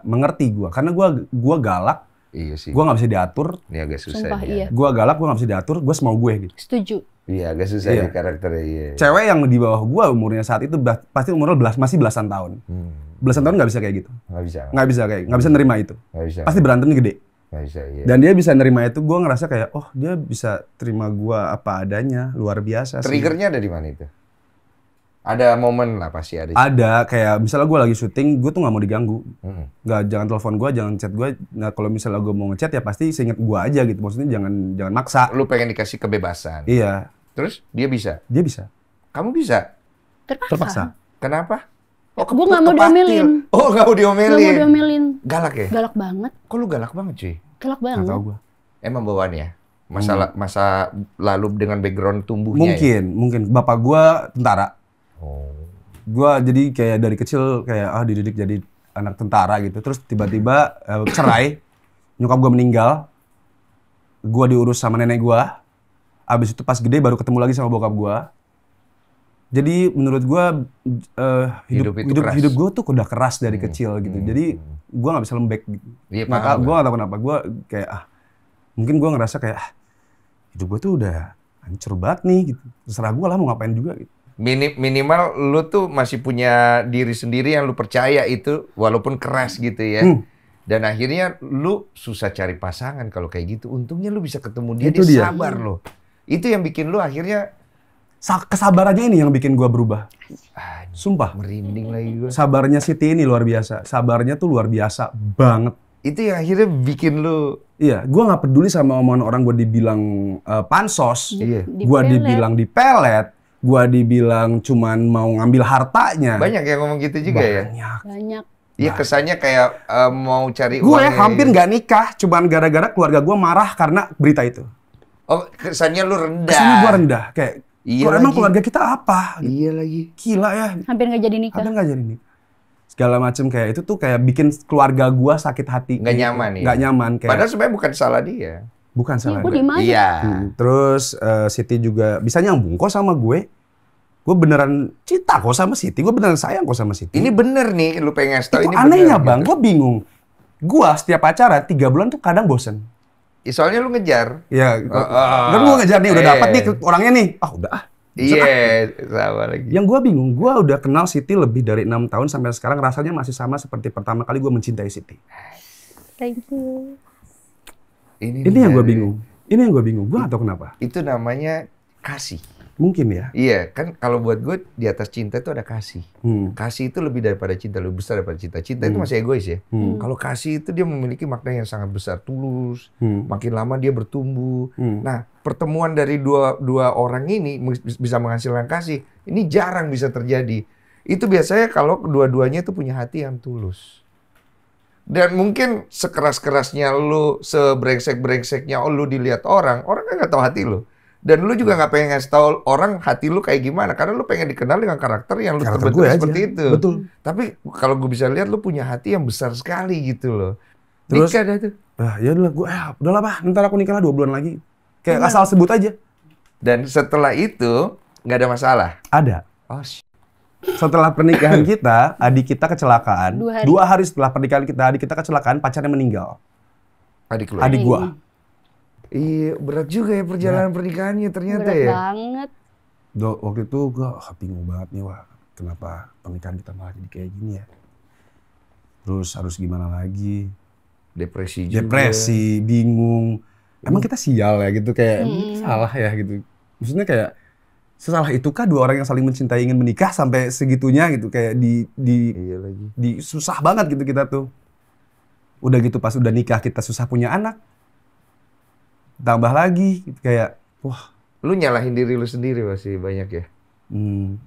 mengerti gue karena gue galak. Iya sih. Gue nggak bisa diatur. Ini agak susah. Sumpah, ya. iya. Gue galak, gue nggak bisa diatur. Gue semau gue gitu. Setuju. Iya, agak susah ya karakternya. Iya. Cewek yang di bawah gue umurnya saat itu pasti umurnya masih belasan tahun. Belasan tahun nggak bisa kayak gitu. Nggak bisa nerima itu. Nggak bisa. Pasti berantemnya gede. Nggak bisa. Iya. Dan dia bisa nerima itu. Gue ngerasa kayak, oh dia bisa terima gue apa adanya, luar biasa. Triggernya ada di mana itu? Ada momen lah pasti ada. Ada, kayak misalnya gue lagi syuting, gue tuh nggak mau diganggu. Jangan telepon gue, jangan chat gue. Nah kalau misalnya gue mau ngechat ya pasti seinget gue aja gitu. Maksudnya jangan maksa. Lu pengen dikasih kebebasan. Iya. Terus dia bisa? Dia bisa. Kamu bisa? Terpaksa. Kenapa? Oh, gue nggak mau diomelin. Oh nggak mau diomelin? Nggak mau diomelin. Galak ya? Galak banget. Kok lu galak banget cuy? Galak banget. Nggak tahu gue. Emang bawaannya? Masa lalu dengan background tumbuhnya Mungkin. Bapak gue tentara. Oh. Gue jadi kayak dari kecil kayak dididik jadi anak tentara gitu. Terus tiba-tiba cerai, nyokap gue meninggal, gue diurus sama nenek gue. Abis itu pas gede baru ketemu lagi sama bokap gue. Jadi menurut gue hidup gue tuh udah keras dari kecil gitu. Jadi gue nggak bisa lembek. Gitu. Iya, Maka gue nggak tahu kenapa gue kayak mungkin gue ngerasa kayak hidup gue tuh udah hancur banget nih gitu. Terserah gue lah mau ngapain juga gitu. Minimal lu tuh masih punya diri sendiri yang lu percaya itu walaupun keras gitu ya. Dan akhirnya lu susah cari pasangan kalau kayak gitu. Untungnya lu bisa ketemu dia, dia sabar loh. Itu yang bikin lu akhirnya kesabarannya ini yang bikin gua berubah. Sumpah. Merinding lagi gua. Sabarnya Siti ini luar biasa. Sabarnya tuh luar biasa banget. Itu yang akhirnya bikin lu. Iya, gua nggak peduli sama omongan orang gua dibilang pansos. Iya. Gua dibilang dipelet. Gua dibilang cuman mau ngambil hartanya. Banyak yang ngomong gitu juga ya? Banyak. Iya kesannya kayak mau cari uang. Gue hampir nggak nikah, cuman gara-gara keluarga gue marah karena berita itu. Oh kesannya lu rendah? Kesannya gue rendah, kayak emang keluarga kita apa? Iya lagi. Gila ya. Hampir nggak jadi nikah. Segala macam kayak itu tuh kayak bikin keluarga gue sakit hati. Nggak nyaman ya? Nggak nyaman. Kayak, padahal sebenarnya bukan salah dia. Bukan salah dia. Iya. Terus Siti juga bisa nyambung kok sama gue. Gue beneran cinta kok sama Siti. Gue beneran sayang kok sama Siti. Ini bener nih, lu pengen ngasih tau ini anehnya bener, Bang, gitu. Gue bingung. Gue setiap pacaran 3 bulan tuh kadang bosen. Ya, soalnya lu ngejar. Iya. Kan gue ngejar nih, udah dapat nih orangnya nih. Udah. Iya, sama lagi. Yang gue bingung, gue udah kenal Siti lebih dari 6 tahun sampai sekarang rasanya masih sama seperti pertama kali gue mencintai Siti. Thank you. Ini yang gue bingung. Gue gak tahu kenapa. Itu namanya kasih. Mungkin ya. Iya, kan kalau buat gue di atas cinta itu ada kasih. Kasih itu lebih daripada cinta, lebih besar daripada cinta. Cinta itu masih egois ya. Kalau kasih itu dia memiliki makna yang sangat besar, tulus. Makin lama dia bertumbuh. Nah, pertemuan dari dua orang ini bisa menghasilkan kasih. Ini jarang bisa terjadi. Itu biasanya kalau kedua-duanya itu punya hati yang tulus. Dan mungkin sekeras-kerasnya lu, sebrengsek-brengseknya lu dilihat orang kan nggak tahu hati lu. Dan lu juga nggak pengen ngasih tahu orang hati lu kayak gimana, karena lu pengen dikenal dengan karakter yang lu terbentuk seperti itu. Betul. Tapi kalau gue bisa lihat lu punya hati yang besar sekali gitu loh. Terus, nikah dah tuh. Ya udah gue, udahlah Pak, ntar aku nikah lah 2 bulan lagi. Kayak asal sebut aja. Dan setelah itu nggak ada masalah? Ada. Oh, setelah pernikahan kita, adik kita kecelakaan. 2 hari setelah pernikahan kita, adik kita kecelakaan, pacarnya meninggal. Adik lu? Adik gua. Iya, berat juga ya perjalanan pernikahannya ternyata berat ya. Banget. Waktu itu gue bingung banget nih, kenapa pernikahan kita malah jadi kayak gini ya. Terus harus gimana lagi? Depresi juga. Depresi, bingung. Emang kita sial ya gitu, kayak salah ya gitu. Maksudnya kayak, sesalah itukah 2 orang yang saling mencintai ingin menikah sampai segitunya gitu, kayak iya lagi. Susah banget gitu kita tuh. Udah gitu pas udah nikah kita susah punya anak. tambah lagi kayak wah. Lu nyalahin diri lu sendiri masih banyak ya?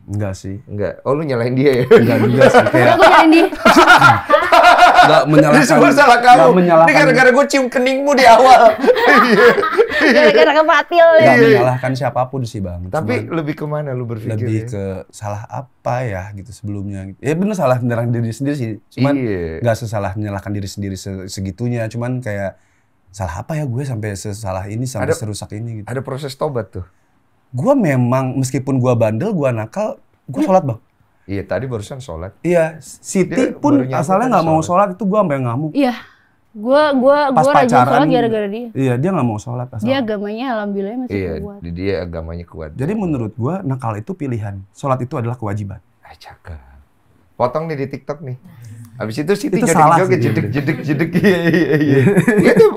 Enggak sih. Enggak. Oh, lu nyalahin dia ya? Enggak juga sih. Kayak gue nyalahin dia. Enggak menyalahkan. Ini semua salah kamu. Menyalahkan. Ini gara-gara gue cium keningmu di awal. Gara-gara kepatil ya. Enggak menyalahkan siapapun sih, Bang. Tapi lebih kemana lu berpikir? Lebih ke salah apa ya gitu sebelumnya. Ya bener salah menyalahkan diri sendiri sih. Cuman enggak sesalah menyalahkan diri sendiri segitunya. Cuman kayak salah apa ya gue sampai sesalah ini, sampai serusak ini gitu. Ada proses tobat tuh? Gue memang, meskipun gue bandel, gue nakal, gue sholat, Bang. Iya, tadi barusan sholat. Iya, Siti pun asalnya nggak mau sholat, itu gue sampai ngamuk. Iya, gue rajin sholat gara-gara dia. Iya, dia nggak mau sholat asalnya. Dia agamanya alhamdulillah masih kuat. Iya, dia agamanya kuat. Jadi menurut gue, nakal itu pilihan. Sholat itu adalah kewajiban. Cakep. Potong nih di TikTok nih. Habis itu Siti joget-joget, jedek. Iya.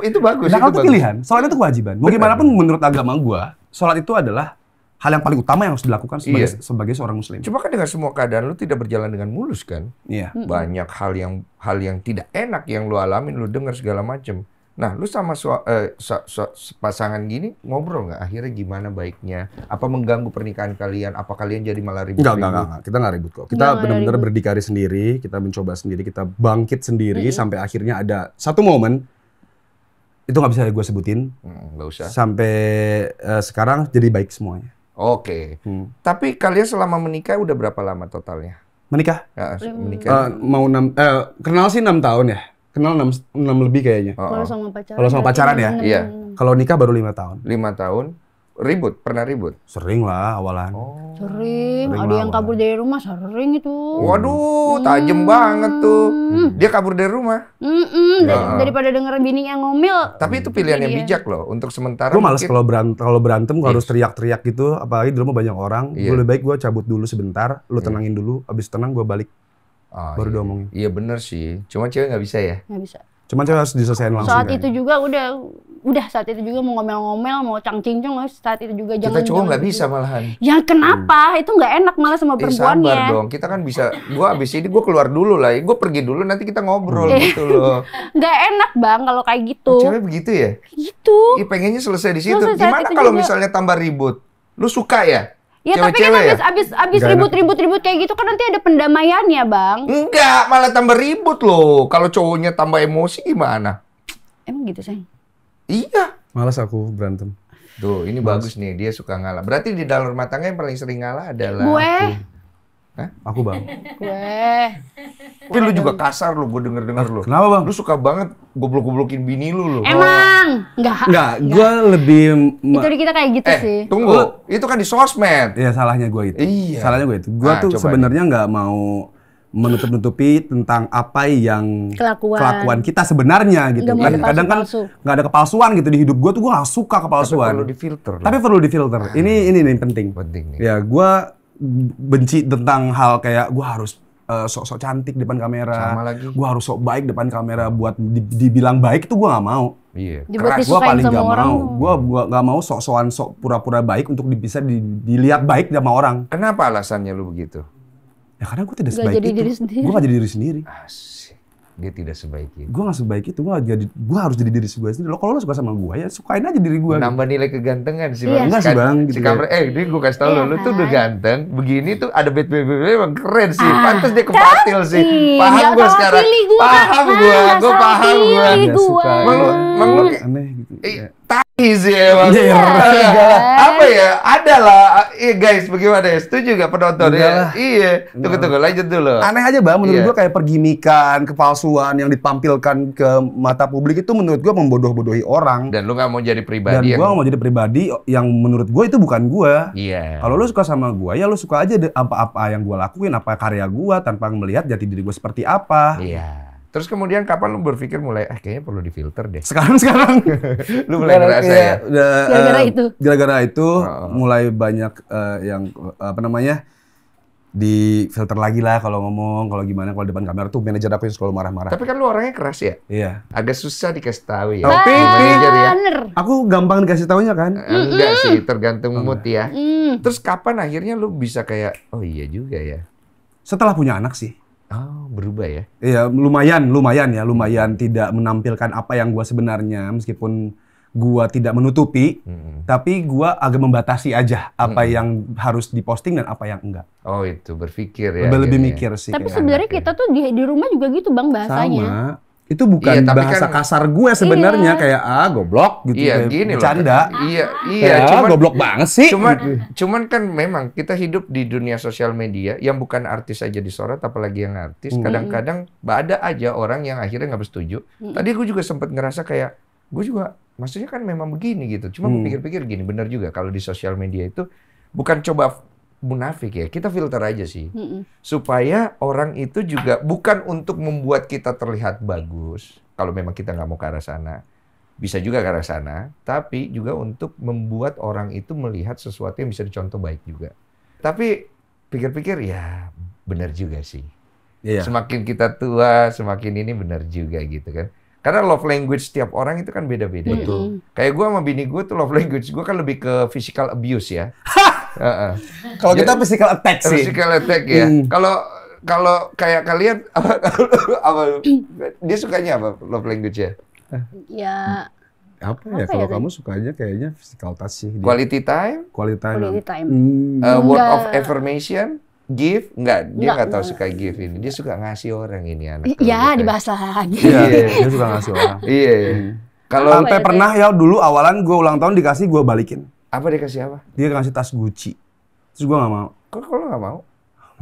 Itu bagus. Nakal itu pilihan, sholat itu kewajiban. Mau gimana pun menurut agama gue, sholat itu adalah hal yang paling utama yang harus dilakukan sebagai seorang muslim. Cuma kan dengan semua keadaan lu tidak berjalan dengan mulus kan? Iya. Banyak hal yang tidak enak yang lu alamin, lu dengar segala macem. Nah, lu sama pasangan gini ngobrol nggak? Akhirnya gimana baiknya? Apa mengganggu pernikahan kalian? Apa kalian jadi malah ribut? Enggak. Kita nggak ribut kok. Kita benar-benar berdikari sendiri, kita mencoba sendiri, kita bangkit sendiri sampai akhirnya ada satu momen itu nggak bisa gue sebutin. Nggak usah. Sampai sekarang jadi baik semuanya. Oke. Tapi kalian selama menikah udah berapa lama totalnya? Menikah? Ya, menikah. Kenal sih 6 tahun ya. Kenal 6 lebih kayaknya. Kalau sama pacaran. Kalau sama pacaran ya? Iya. Kalau nikah baru 5 tahun. 5 tahun. Ribut? Pernah ribut? Sering lah awalan. Sering. Ada yang kabur dari rumah, sering itu. Waduh, tajem banget tuh. Dia kabur dari rumah. Daripada denger bininya ngomel. Tapi itu pilihan yang bijak loh. Untuk sementara gue males kalau berantem gue harus teriak-teriak gitu. Apalagi di rumah banyak orang. Lebih baik gue cabut dulu sebentar. Lu tenangin dulu. Abis tenang gue balik. Baru diomongin. Iya bener sih. Cuma cewek nggak bisa ya? Nggak bisa. Cuman cewek harus diselesain langsung. Saat itu juga udah saat itu juga mau ngomel-ngomel, mau cangcing-cing, saat itu juga jangan. Kita cowok nggak bisa malahan. Ya kenapa? Itu nggak enak malah sama perempuannya. Sabar dong, kita kan bisa. Gua abis ini gua keluar dulu lah. Gua pergi dulu, nanti kita ngobrol gitu loh. Nggak enak Bang kalau kayak gitu. Cewek begitu ya? Gitu. Pengennya selesai di situ. Gimana kalau misalnya tambah ribut? Lu suka ya? Ya tapi kan abis ribut-ribut kayak gitu kan nanti ada pendamaiannya Bang. Enggak, malah tambah ribut loh. Kalau cowoknya tambah emosi gimana? Emang gitu sayang? Iya. Malas aku berantem. Tuh, ini bagus nih, dia suka ngalah. Berarti di dalam rumah tangga yang paling sering ngalah adalah gue. Hah? Aku Bang. Gue. Tapi lu juga kasar lu, gue denger lu. Kenapa Bang? Lu suka banget goblok-goblokin bini lu. Emang? Enggak, gue lebih... Itu di kita kayak gitu sih. Tunggu, itu kan di sosmed. Iya, salahnya gue itu. Iya. Salahnya gue itu. Gue tuh sebenarnya nggak mau menutup-nutupi tentang apa yang kelakuan kita sebenarnya gitu. Kadang kan nggak ada kepalsuan gitu di hidup gue tuh, gue nggak suka kepalsuan. Tapi perlu difilter. Tapi perlu difilter. Ini nih penting. Penting nih. Ya gue benci tentang hal kayak gue harus sok-sok cantik depan kamera. Sama lagi. Gue harus sok baik depan kamera buat dibilang baik itu gue nggak mau. Iya. Keras. Gue paling nggak mau. Gue nggak mau sok-sokan sok pura-pura baik untuk bisa dilihat baik sama orang. Kenapa alasannya lu begitu? Ya karena gue tidak sebaik itu. Gue gak jadi diri sendiri. Asik. Dia tidak sebaik itu. Gue gak sebaik itu. Gue harus jadi diri gue sendiri. Kalau lo suka sama gue, ya sukain aja diri gue. Nambah nilai kegantengan sih. Iya. Enggak sih Bang. Si kamera, ini gue kasih tau lo tuh udah ganteng. Begini tuh ada bed-bed emang keren sih. Pantes dia kepatil sih. Paham gue sekarang. Paham gue. Gue paham gue. Emang lo aneh gitu. Tai sih emang. Apa ya? Ada lah. Guys, bagaimana ya? Setuju gak penonton ya? Iya. Tunggu, lanjut dulu. Aneh aja Bang, menurut gue kayak pergimikan, kepalsuan yang ditampilkan ke mata publik itu menurut gue membodoh-bodohi orang. Dan lu gak mau jadi pribadi. Dan gue gak mau jadi pribadi yang menurut gue itu bukan gue. Iya. Kalau lu suka sama gue, ya lu suka aja apa-apa yang gue lakuin, apa karya gue tanpa melihat jati diri gue seperti apa. Iya. Terus kemudian kapan lu berpikir mulai kayaknya perlu difilter deh. Sekarang lu mulai ngerasa ya. Gara-gara itu mulai banyak yang apa namanya difilter lagi lah kalau ngomong, kalau gimana, kalau depan kamera tuh manajer aku yang selalu marah-marah. Tapi kan lu orangnya keras ya? Iya. Agak susah dikasih tahu ya. Tapi manajer ya. Aku gampang dikasih taunya kan? Enggak sih, tergantung mood ya. Terus kapan akhirnya lu bisa kayak oh iya juga ya? Setelah punya anak sih. Oh, berubah ya? Iya, lumayan tidak menampilkan apa yang gue sebenarnya, meskipun gua tidak menutupi, tapi gua agak membatasi aja apa yang harus diposting dan apa yang enggak. Oh itu berpikir ya. Lebih mikir sih. Tapi sebenarnya kita tuh di rumah juga gitu Bang bahasanya. Sama. Itu bukan bahasa kasar gue sebenarnya, kayak goblok gitu, iya, gini bercanda. Iya, cuman goblok banget sih. Cuman kan memang kita hidup di dunia sosial media yang bukan artis aja disorot, apalagi yang artis. Kadang-kadang ada aja orang yang akhirnya nggak bersetuju. Tadi gue juga sempat ngerasa kayak gue juga, maksudnya kan memang begini gitu. Cuma pikir-pikir gini, benar juga kalau di sosial media itu bukan coba munafik ya, kita filter aja sih. Supaya orang itu juga bukan untuk membuat kita terlihat bagus, kalau memang kita nggak mau ke arah sana. Bisa juga ke arah sana, tapi juga untuk membuat orang itu melihat sesuatu yang bisa dicontoh baik juga. Tapi pikir-pikir ya benar juga sih. Semakin kita tua, semakin ini benar juga gitu kan. Karena love language setiap orang itu kan beda-beda. Kayak gue sama bini gue tuh love language gue kan lebih ke physical abuse ya. Kalau kita physical attack sih. Physical attack ya. Kalau kayak kalian apa dia sukanya apa love language ya? Ya apa ya kalau kamu sukanya kayaknya physical touch sih. Quality time? Quality time. Word of affirmation? Give? Enggak, dia nggak tahu suka give ini. Dia suka ngasih orang ini anak. Iya, dibahas lagi. Iya, dia suka ngasih orang. Iya. Kalau sampai pernah ya dulu awalan gue ulang tahun dikasih gue balikin. Apa dia kasih apa? Dia kasih tas Gucci. Terus gue gak mau. Kok lo gak mau?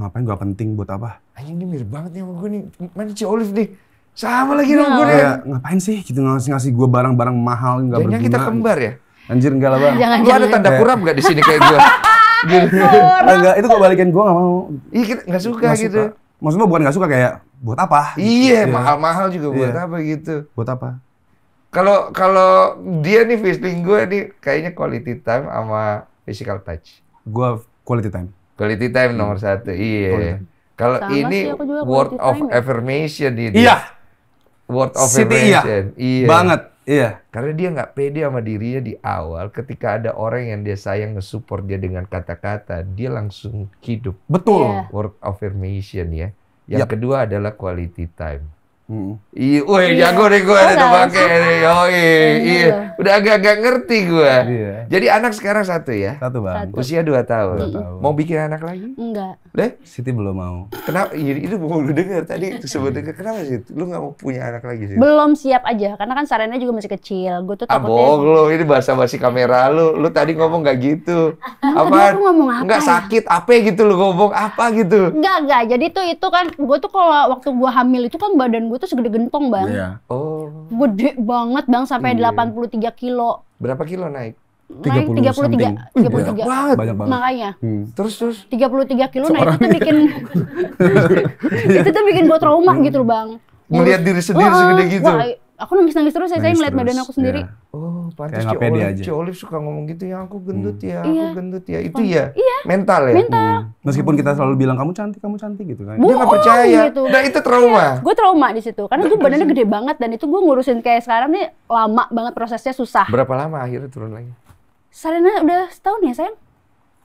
Ngapain, gak penting, buat apa? Anjing ini mirip banget nih sama gue nih. Mana si Olive nih? Sama lagi dong gue nih. Ngapain sih gitu ngasih gue barang-barang mahal gak berguna. Jangan kita kembar ya? Anjir enggak lah Bang. Lo ada tanda kurap gak di sini kayak gue? Enggak, itu gue balikin gue gak mau. Iya kita gak suka gitu. Maksudnya bukan gak suka kayak, buat apa? Iya, mahal-mahal juga buat apa gitu. Buat apa? Kalau dia nih feeling gue nih kayaknya quality time sama physical touch. Gue quality time. Quality time nomor satu, iya. Kalau ini word of affirmation dia. Iya. Word of affirmation. Iya. Banget, iya. Karena dia nggak pede sama dirinya di awal. Ketika ada orang yang dia sayang nge-support dia dengan kata-kata, dia langsung hidup. Betul. Word of affirmation ya. Yang kedua adalah quality time. Iya, woi jago deh gue udah pakai nih, iya, udah agak-agak ngerti gue. Jadi anak sekarang satu ya? Satu Bang. Usia 2 tahun. Mau bikin anak lagi? Enggak. Siti belum mau. Kenapa? Itu mau lu dengar tadi sebenarnya kenapa sih? Lu nggak mau punya anak lagi sih? Belum siap aja, karena kan Sarena juga masih kecil. Gue tuh takutnya. Bohong lu, ini basa-basi kamera lu. Lu tadi ngomong nggak gitu. Apa? Aku ngomong apa? Nggak sakit, apa gitu lu ngomong apa gitu? Enggak. Jadi tuh itu kan, gue tuh kalau waktu gue hamil itu kan badan gue tuh segede gentong Bang. Iya. Oh. Gede banget Bang, sampai 83 kilo. Berapa kilo naik? Naik 33. Banyak banget. Makanya. Terus 33 kilo, nah itu tuh bikin itu tuh bikin gue trauma gitu loh Bang. Melihat diri sendiri segede gitu. Wah, aku nangis terus saya ngeliat badan aku sendiri. Oh, pantas Ci Olive suka ngomong gitu ya, aku gendut ya, aku gendut ya. Itu ya. Mental ya. Meskipun kita selalu bilang kamu cantik gitu kan. Dia nggak percaya. Gitu. Nah itu trauma. Gue trauma di situ karena gue badannya gede banget dan itu gue ngurusin kayak sekarang nih lama banget, prosesnya susah. Berapa lama akhirnya turun lagi? Sarena udah setahun ya sayang?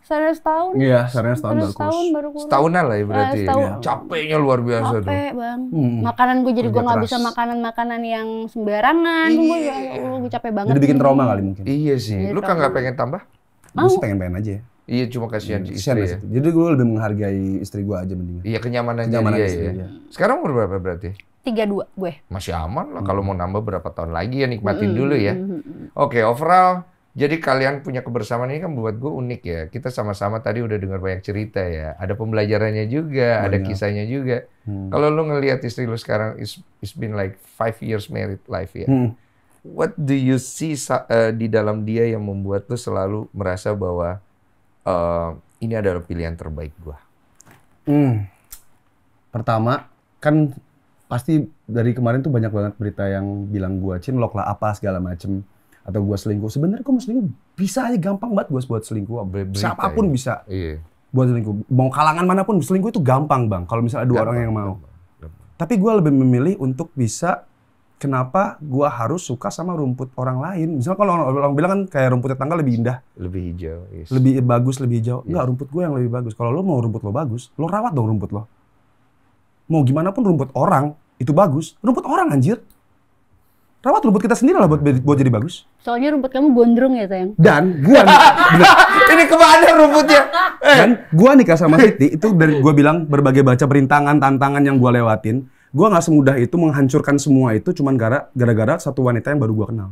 Sarena setahun. Iya, Sarena setahun baru kurus. Setahunan lah ya berarti. Capeknya luar biasa tuh. Capek Bang. Makanan gue jadi gue nggak bisa makanan yang sembarangan. Gue capek banget. Jadi bikin trauma kali mungkin. Iya sih. Lu kan nggak pengen tambah? Gue sih pengen aja. Iya, cuma kasihan istri ya. Jadi gue lebih menghargai istri gue aja mending. Iya, kenyamanannya dia ya. Sekarang umur berapa berarti? 32 gue. Masih aman lah. Kalau mau nambah berapa tahun lagi ya nikmatin dulu ya. Oke, overall. Jadi kalian punya kebersamaan ini kan buat gue unik ya. Kita sama-sama tadi udah dengar banyak cerita ya. Ada pembelajarannya juga, ada kisahnya juga. Kalau lu ngelihat istri lu sekarang, it's been like 5 years married life ya. What do you see di dalam dia yang membuat lu selalu merasa bahwa ini adalah pilihan terbaik gue? Pertama, kan pasti dari kemarin tuh banyak banget berita yang bilang gue cinlok lah apa segala macem. Atau gue selingkuh. Sebenarnya gue mau selingkuh bisa aja, gampang banget gue buat selingkuh. Siapapun bisa buat selingkuh. Mau kalangan manapun selingkuh itu gampang Bang. Kalau misalnya ada 2 orang yang mau. Tapi gue lebih memilih untuk bisa, kenapa gue harus suka sama rumput orang lain. Misalnya kalau orang bilang kan kayak rumput tetangga lebih indah. Lebih hijau. Lebih bagus, lebih hijau. Enggak, rumput gue yang lebih bagus. Kalau lo mau rumput lo bagus, lo rawat dong rumput lo. Mau gimana pun rumput orang itu bagus. Rumput orang anjir. rawat rumput kita sendiri lah buat jadi bagus. Soalnya rumput kamu gondrong ya, sayang. Dan gua ini kemana rumputnya? Dan gua nikah sama Siti itu dari gua bilang berbagai baca perintangan, tantangan yang gua lewatin, gua nggak semudah itu menghancurkan semua itu cuman gara-gara satu wanita yang baru gua kenal.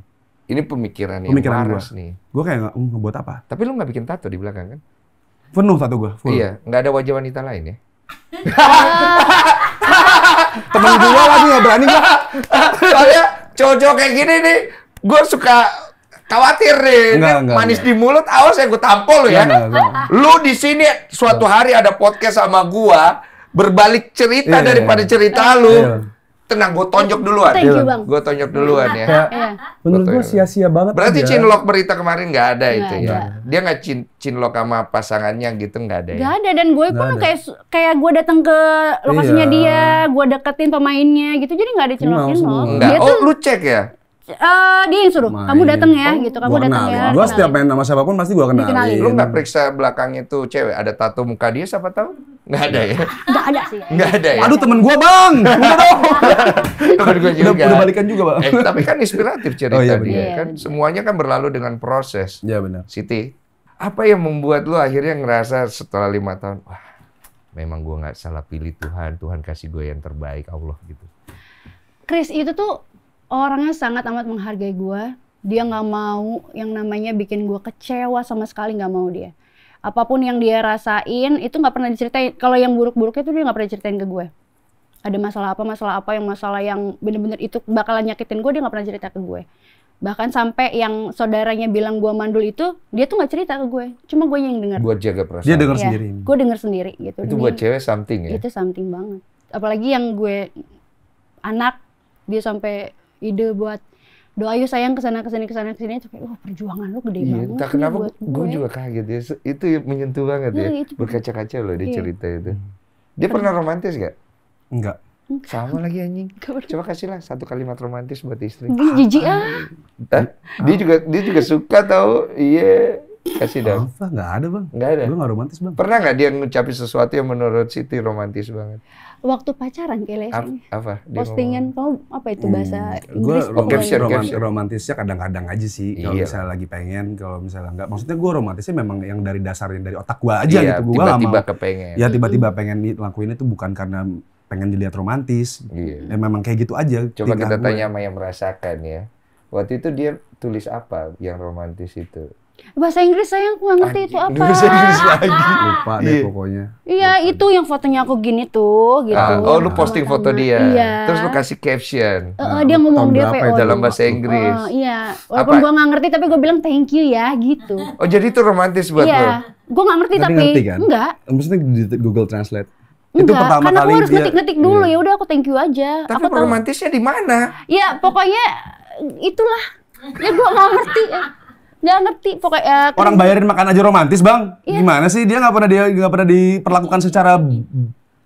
Ini pemikiran yang waras nih. Gua kayak ngebuat apa? Tapi lu nggak bikin tato di belakang kan? Penuh tato gua, full. Iya, nggak ada wajah wanita lain ya? Temen gua lagi nggak berani gua. Soalnya cowok-cowok kayak gini nih, gue suka khawatir nih. Enggak, manis di mulut, awas ya gue tampol lu ya. Lu di sini suatu hari ada podcast sama gua, berbalik cerita daripada cerita lu. Tenang, gue tonjok duluan. Thank you, Bang. Gue tonjok duluan ya. Menurut gue sia-sia banget. Berarti cinlok berita kemarin nggak ada itu ya? Dia nggak cinlok sama pasangannya gitu, nggak ada ya? Nggak ada, dan gue pun kayak gue datang ke lokasinya dia, gue deketin pemainnya gitu, jadi nggak ada cinlok-cinlok. Enggak, lu cek ya? Dia yang suruh, kamu datang ya, gitu. Kamu datang ya. Gue setiap main sama siapapun pasti gue kenalin. Lu nggak periksa belakangnya tuh cewek, ada tato muka dia siapa tahu? Nggak ada ya? Nggak ada sih. Nggak ada ya? Aduh, temen gue bang, udah dong. Temen gue juga. Udah balikan juga bang. Tapi kan inspiratif cerita dia kan. Semuanya kan berlalu dengan proses. Iya benar. Siti, apa yang membuat lu akhirnya ngerasa setelah 5 tahun, wah, memang gue nggak salah pilih Tuhan, Tuhan kasih gue yang terbaik, Allah gitu. Chris itu tuh orangnya sangat amat menghargai gue. Dia nggak mau yang namanya bikin gue kecewa sama sekali, nggak mau dia. Apapun yang dia rasain itu nggak pernah diceritain. Kalau yang buruk-buruknya tuh dia nggak pernah ceritain ke gue. Ada masalah apa yang bener-bener itu bakalan nyakitin gue, dia nggak pernah cerita ke gue. Bahkan sampai yang saudaranya bilang gue mandul itu, dia tuh nggak cerita ke gue. Cuma gue yang dengar. Buat jaga perasaan. Dia dengar sendiri. Gue dengar sendiri gitu. Itu buat cewek something ya? Itu something banget. Apalagi yang gue anak, dia sampai ide buat doa yuk sayang kesana kesini itu kayak wah perjuangan lu gede banget. Entah kenapa gue juga kaget ya, itu menyentuh banget ya. Berkaca-kaca loh dia cerita itu. Dia pernah romantis gak? Enggak. Sama lagi anjing. Coba kasihlah satu kalimat romantis buat istri. Jijik Dia juga suka tau. Iya. Kasih dong. Apa? Nggak ada bang. Nggak ada? Gue nggak romantis bang. Pernah nggak dia ngucapin sesuatu yang menurut Siti romantis banget? Waktu pacaran kayaknya. Apa? Postingan kamu apa itu bahasa Inggris? Gue romantisnya kadang-kadang aja sih. Kalau misalnya lagi pengen, kalau misalnya nggak. Maksudnya gue romantisnya memang yang dari dasarnya dari otak gue aja gitu. Gue tiba-tiba kepengen. Ya tiba-tiba pengen lakuin itu bukan karena pengen dilihat romantis. Ya memang kayak gitu aja. Coba kita tanya sama yang merasakan ya. Waktu itu dia tulis apa yang romantis itu? Bahasa Inggris sayang, aku nggak ngerti itu apa. Bahasa Inggris lagi. Lupa deh pokoknya. Iya, itu yang fotonya aku gini tuh, gitu. Oh, lu posting foto dia. Iya. Terus lu kasih caption. Dia ngomong dia VO dalam bahasa Inggris. Iya. Walaupun gua nggak ngerti, tapi gua bilang thank you ya, gitu. Oh, jadi itu romantis buat lu? Iya. Gua nggak ngerti tapi. Ngerti kan? Enggak. Maksudnya di Google Translate. Enggak, itu pertama karena kali aku harus ngetik-ngetik dulu, ya udah aku thank you aja. Tapi romantisnya di mana? Ya pokoknya itulah. Ya gua nggak ngerti. Nggak ngerti pokoknya. Orang bayarin makan aja romantis bang? Iya. Gimana sih dia nggak pernah diperlakukan secara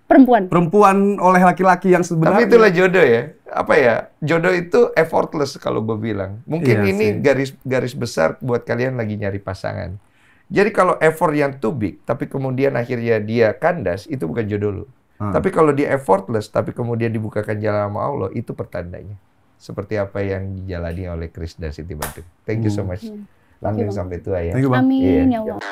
perempuan oleh laki-laki yang sebenarnya. Tapi itulah jodoh ya. Apa ya? Jodoh itu effortless kalau gue bilang. Mungkin ini garis besar buat kalian lagi nyari pasangan. Jadi kalau effort yang too big, tapi kemudian akhirnya dia kandas, itu bukan jodoh lu. Tapi kalau dia effortless, tapi kemudian dibukakan jalan sama Allah, itu pertandanya. Seperti apa yang dijalani oleh Chris dan Siti Bandung. Thank you so much. Langgeng sampai tua ya. Amin ya Allah.